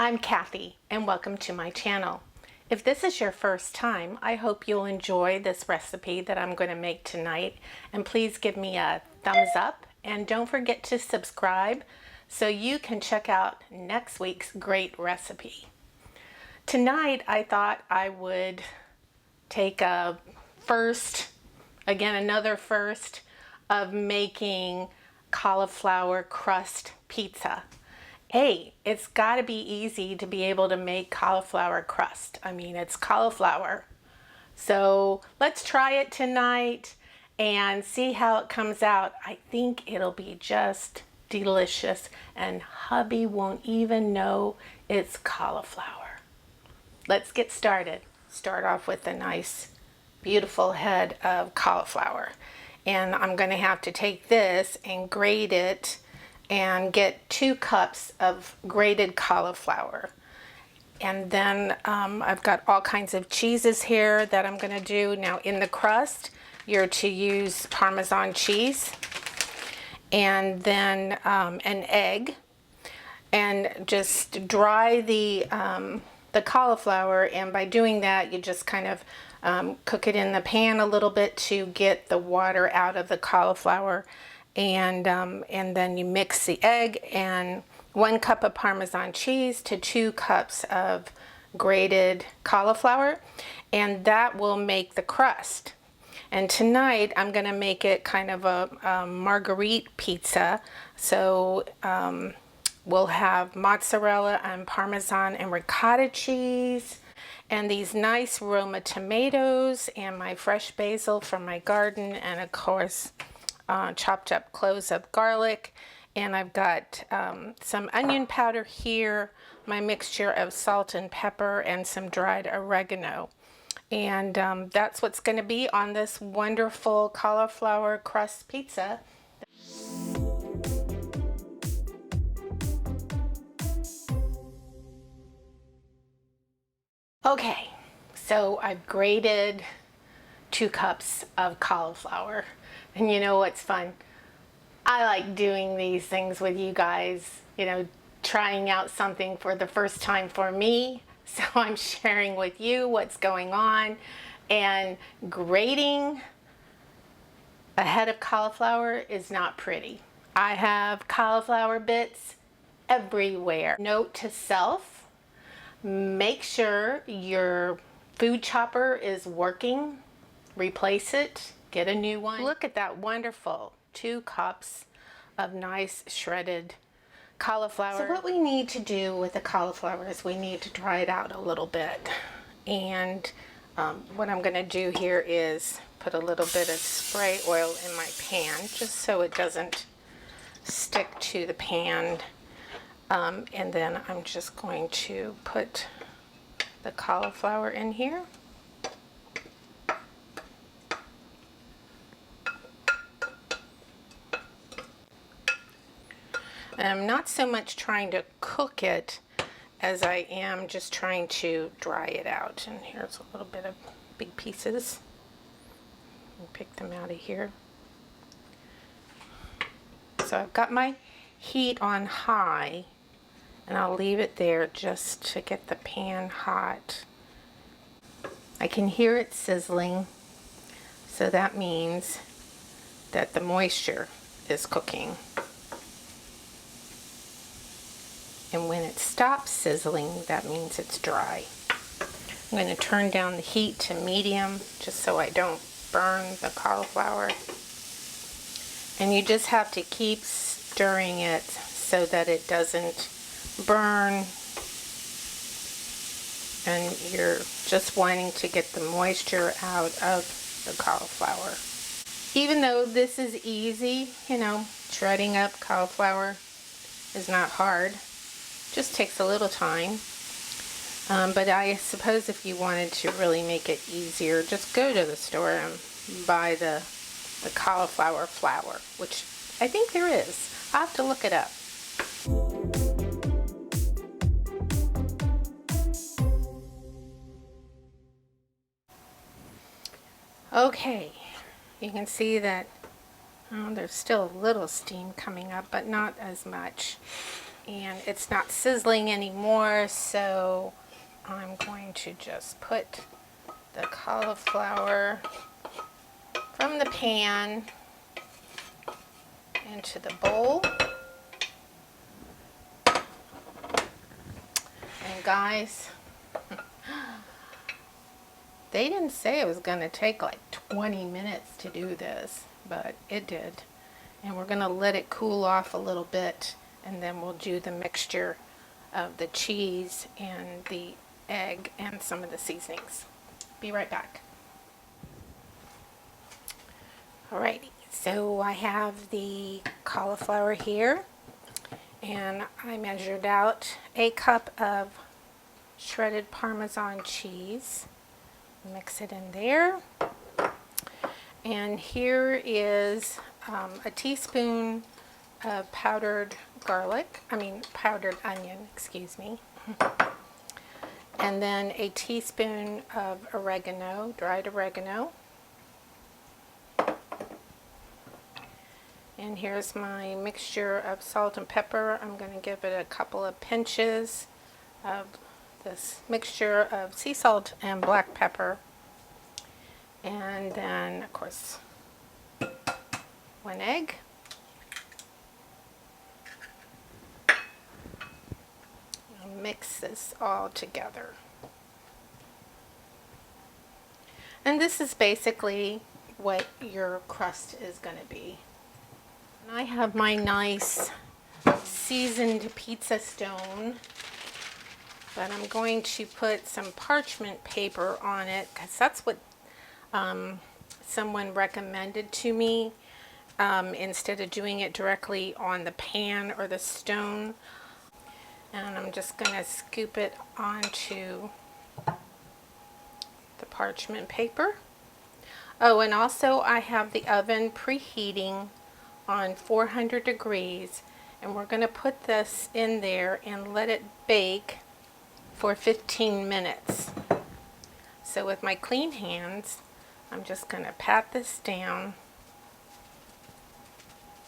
I'm Kathy and welcome to my channel. If this is your first time, I hope you'll enjoy this recipe that I'm going to make tonight, and please give me a thumbs up and don't forget to subscribe so you can check out next week's great recipe. Tonight I thought I would take a first, again another first, of making cauliflower crust pizza. Hey, it's got to be easy to be able to make cauliflower crust. I mean, it's cauliflower. So let's try it tonight and see how it comes out. I think it'll be just delicious and hubby won't even know it's cauliflower. Let's get started. Start off with a nice, beautiful head of cauliflower. And I'm going to have to take this and grate it and get 2 cups of grated cauliflower. And then I've got all kinds of cheeses here that I'm going to do. Now in the crust, you're to use Parmesan cheese, and then an egg, and just dry the cauliflower. And by doing that, you just kind of cook it in the pan a little bit to get the water out of the cauliflower. And then you mix the egg and 1 cup of Parmesan cheese to 2 cups of grated cauliflower, and that will make the crust. And tonight I'm going to make it kind of a marguerite pizza. So we'll have mozzarella and Parmesan and ricotta cheese, and these nice Roma tomatoes, and my fresh basil from my garden, and of course chopped up cloves of garlic. And I've got some onion powder here, my mixture of salt and pepper, and some dried oregano. And that's what's going to be on this wonderful cauliflower crust pizza. Okay, so I've grated 2 cups of cauliflower. And you know what's fun? I like doing these things with you guys, you know, trying out something for the first time for me. So I'm sharing with you what's going on. And grating a head of cauliflower is not pretty. I have cauliflower bits everywhere. Note to self, make sure your food chopper is working. Replace it. Get a new one. Look at that wonderful 2 cups of nice shredded cauliflower. So what we need to do with the cauliflower is we need to dry it out a little bit. And what I'm going to do here is put a little bit of spray oil in my pan just so it doesn't stick to the pan. And then I'm just going to put the cauliflower in here. And I'm not so much trying to cook it as I am just trying to dry it out. And here's a little bit of big pieces. I'll pick them out of here. So I've got my heat on high, and I'll leave it there just to get the pan hot. I can hear it sizzling, so that means that the moisture is cooking. And when it stops sizzling, that means it's dry. I'm going to turn down the heat to medium just so I don't burn the cauliflower. And you just have to keep stirring it so that it doesn't burn. And you're just wanting to get the moisture out of the cauliflower. Even though this is easy, you know, shredding up cauliflower is not hard. Just takes a little time, but I suppose if you wanted to really make it easier, just go to the store and buy the cauliflower flour, which I think there is. I'll have to look it up. Okay, you can see that there's still a little steam coming up, but not as much. and it's not sizzling anymore, so I'm going to just put the cauliflower from the pan into the bowl. And guys, they didn't say it was going to take like 20 minutes to do this, but it did. And we're going to let it cool off a little bit, and then we'll do the mixture of the cheese and the egg and some of the seasonings. Be right back. Alrighty, so I have the cauliflower here, and I measured out a cup of shredded Parmesan cheese. Mix it in there. And here is a teaspoon of powdered onion, excuse me. And then a teaspoon of oregano, dried oregano. And here's my mixture of salt and pepper. I'm going to give it a couple of pinches of this mixture of sea salt and black pepper. And then, of course, 1 egg. I'll mix this all together. And this is basically what your crust is going to be. And I have my nice seasoned pizza stone, but I'm going to put some parchment paper on it because that's what someone recommended to me, instead of doing it directly on the pan or the stone. And I'm just going to scoop it onto the parchment paper. Oh, and also I have the oven preheating on 400 degrees, and we're going to put this in there and let it bake for 15 minutes. So with my clean hands, I'm just going to pat this down,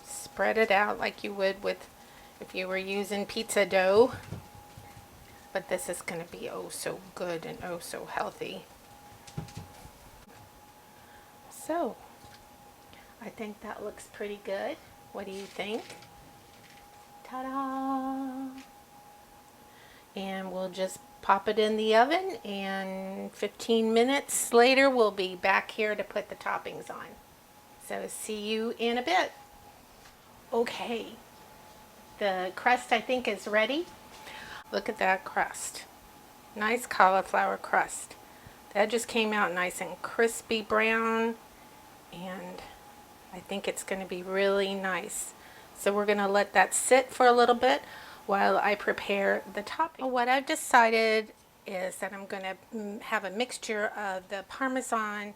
spread it out like you would with if you were using pizza dough, but this is going to be oh so good and oh so healthy. So I think that looks pretty good. What do you think? Ta-da! And we'll just pop it in the oven, and 15 minutes later we'll be back here to put the toppings on. So see you in a bit. Okay, the crust I think is ready. Look at that crust. Nice cauliflower crust. That just came out nice and crispy brown, and I think it's going to be really nice. So we're going to let that sit for a little bit while I prepare the topping. What I've decided is that I'm going to have a mixture of the Parmesan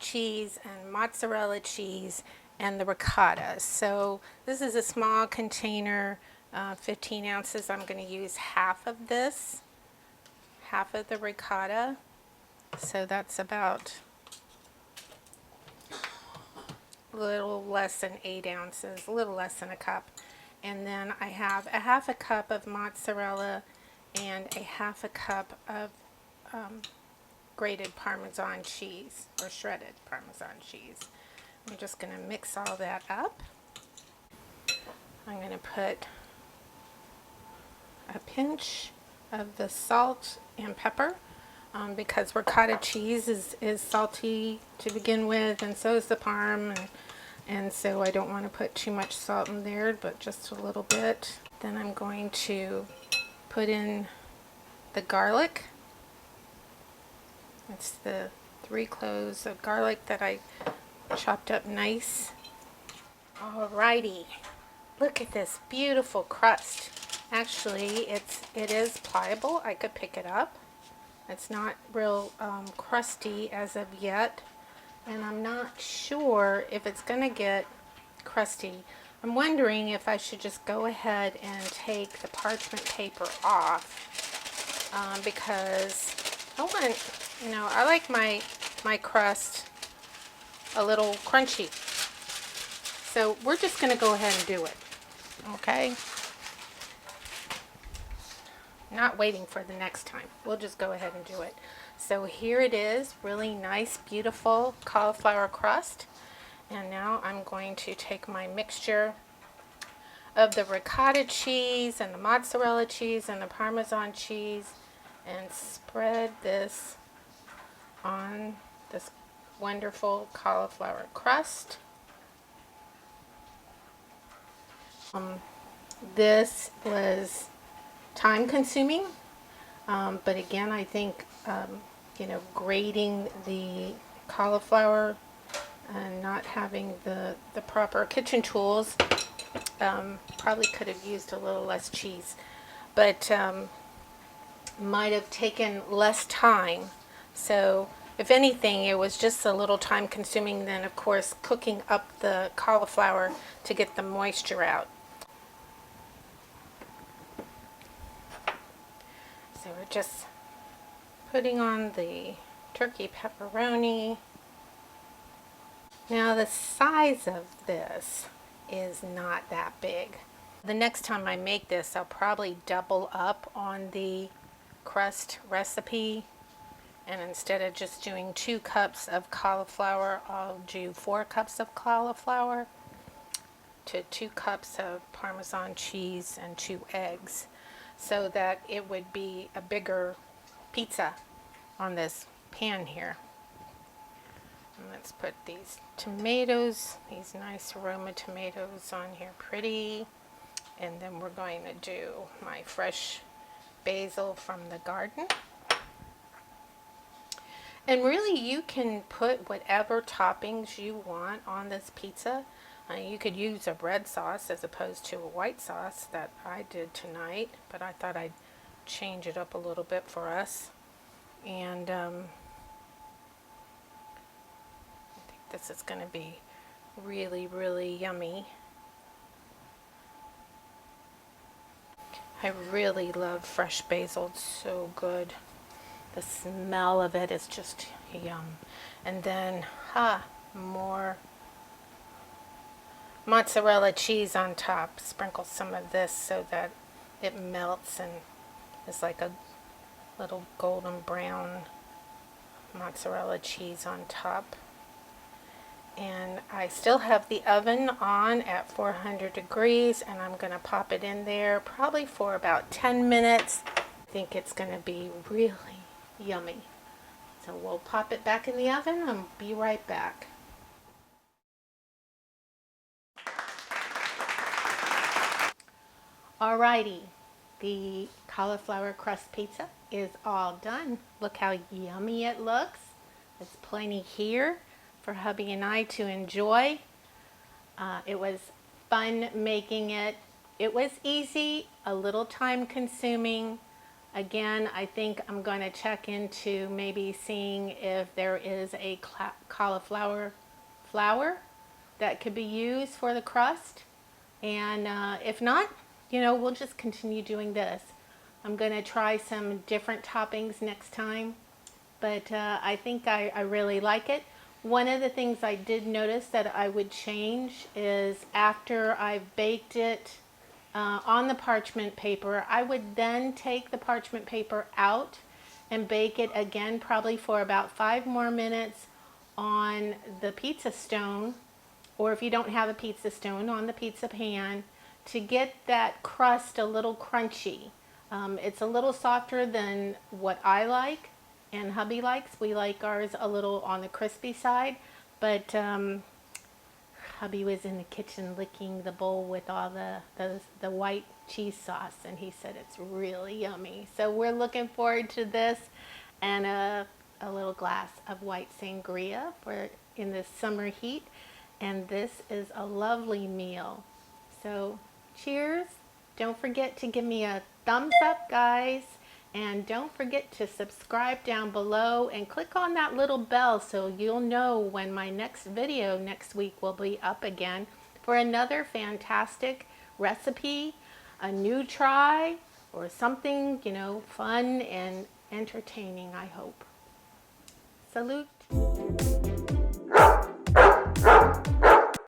cheese and mozzarella cheese and the ricotta. So this is a small container, 15 ounces. I'm going to use half of this, half of the ricotta. So that's about a little less than 8 ounces, a little less than a cup. And then I have a half a cup of mozzarella and a half a cup of grated Parmesan cheese, or shredded Parmesan cheese. I'm just going to mix all that up. I'm going to put a pinch of the salt and pepper, because ricotta cheese is salty to begin with, and so is the parm, and so I don't want to put too much salt in there, but just a little bit. Then I'm going to put in the garlic. It's the 3 cloves of garlic that I chopped up nice. Alrighty, look at this beautiful crust. Actually, it is pliable. I could pick it up. It's not real crusty as of yet, and I'm not sure if it's going to get crusty. I'm wondering if I should just go ahead and take the parchment paper off, because I want, I like my crust a little crunchy. So we're just going to go ahead and do it. Okay? not waiting for the next time. We'll just go ahead and do it. So here it is, really nice, beautiful cauliflower crust. And now I'm going to take my mixture of the ricotta cheese and the mozzarella cheese and the Parmesan cheese and spread this on this wonderful cauliflower crust. This was time consuming, but again, I think, grating the cauliflower and not having the proper kitchen tools, probably could have used a little less cheese, but might have taken less time. So if anything, it was just a little time consuming than, of course, cooking up the cauliflower to get the moisture out. So we're just putting on the turkey pepperoni. Now the size of this is not that big. The next time I make this, I'll probably double up on the crust recipe, and instead of just doing 2 cups of cauliflower, I'll do 4 cups of cauliflower to 2 cups of Parmesan cheese and 2 eggs, so that it would be a bigger pizza on this pan here. And let's put these tomatoes, these nice aroma tomatoes on here, pretty. And then we're going to do my fresh basil from the garden. And really, you can put whatever toppings you want on this pizza. You could use a red sauce as opposed to a white sauce that I did tonight, but I thought I'd change it up a little bit for us. And I think this is going to be really, really yummy. I really love fresh basil. It's so good. The smell of it is just yum. And then, more mozzarella cheese on top. Sprinkle some of this so that it melts and is like a little golden brown mozzarella cheese on top. And I still have the oven on at 400 degrees, and I'm going to pop it in there probably for about 10 minutes. I think it's going to be really yummy. So we'll pop it back in the oven and be right back. Alrighty, the cauliflower crust pizza is all done. Look how yummy it looks. There's plenty here for hubby and I to enjoy. It was fun making it. It was easy, a little time consuming. Again, I think I'm going to check into maybe seeing if there is a cauliflower flour that could be used for the crust. And if not, we'll just continue doing this. I'm going to try some different toppings next time, but I think I really like it. One of the things I did notice that I would change is after I've baked it on the parchment paper, I would then take the parchment paper out and bake it again, probably for about 5 more minutes on the pizza stone, or if you don't have a pizza stone, on the pizza pan, to get that crust a little crunchy. It's a little softer than what I like and hubby likes. We like ours a little on the crispy side, but hubby was in the kitchen licking the bowl with all the white cheese sauce, and he said it's really yummy. So we're looking forward to this, and a little glass of white sangria for in the summer heat. And this is a lovely meal. So cheers. Don't forget to give me a thumbs up, guys. And don't forget to subscribe down below and click on that little bell so you'll know when my next video next week will be up again for another fantastic recipe, a new try, or something, fun and entertaining, I hope. Salute.